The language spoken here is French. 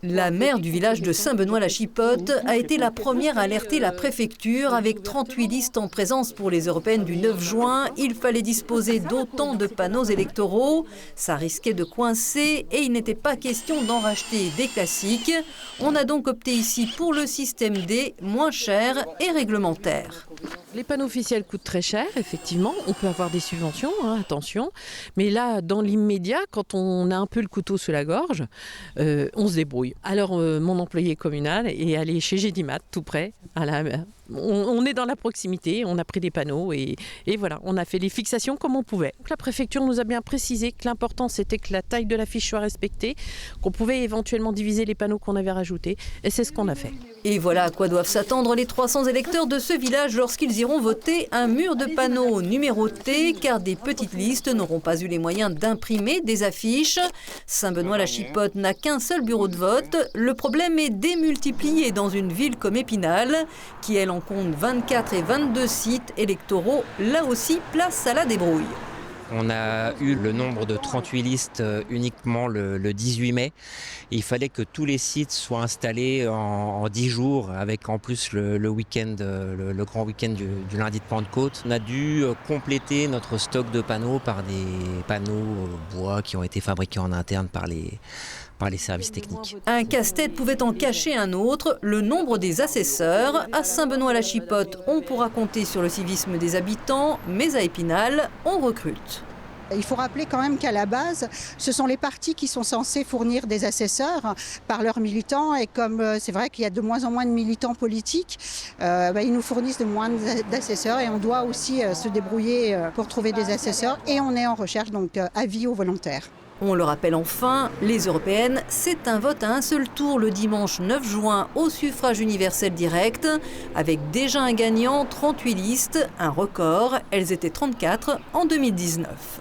La maire du village de Saint-Benoît-la-Chipote a été la première à alerter la préfecture. Avec 38 listes en présence pour les européennes du 9 juin, il fallait disposer d'autant de panneaux électoraux. Ça risquait de coincer et il n'était pas question d'en racheter des classiques. On a donc opté ici pour le système D, moins cher et réglementaire. Les panneaux officiels coûtent très cher, effectivement. On peut avoir des subventions, attention. Mais là, dans l'immédiat, quand on a un peu le couteau sous la gorge, on se débrouille. Alors, mon employé communal est allé chez Gédimat, tout près. On est dans la proximité, on a pris des panneaux et voilà, on a fait les fixations comme on pouvait. Donc, la préfecture nous a bien précisé que l'important, c'était que la taille de l'affiche soit respectée, qu'on pouvait éventuellement diviser les panneaux qu'on avait rajoutés. Et c'est ce qu'on a fait. Et voilà à quoi doivent s'attendre les 300 électeurs de ce village lorsqu'ils iront voter. Un mur de panneaux numérotés, car des petites listes n'auront pas eu les moyens d'imprimer des affiches. Saint-Benoît-la-Chipote n'a qu'un seul bureau de vote. Le problème est démultiplié dans une ville comme Épinal, qui elle en compte 24 et 22 sites électoraux. Là aussi, place à la débrouille. On a eu le nombre de 38 listes uniquement le 18 mai. Il fallait que tous les sites soient installés en 10 jours, avec en plus le week-end, le grand week-end du lundi de Pentecôte. On a dû compléter notre stock de panneaux par des panneaux bois qui ont été fabriqués en interne par les services techniques. Un casse-tête pouvait en cacher un autre, le nombre des assesseurs. À Saint-Benoît-la-Chipote, on pourra compter sur le civisme des habitants, mais à Épinal, on recrute. Il faut rappeler quand même qu'à la base, ce sont les partis qui sont censés fournir des assesseurs par leurs militants. Et comme c'est vrai qu'il y a de moins en moins de militants politiques, ils nous fournissent de moins d'assesseurs et on doit aussi se débrouiller pour trouver des assesseurs. Et on est en recherche, donc avis aux volontaires. On le rappelle enfin, les européennes, c'est un vote à un seul tour le dimanche 9 juin au suffrage universel direct, avec déjà un gagnant, 38 listes, un record. Elles étaient 34 en 2019.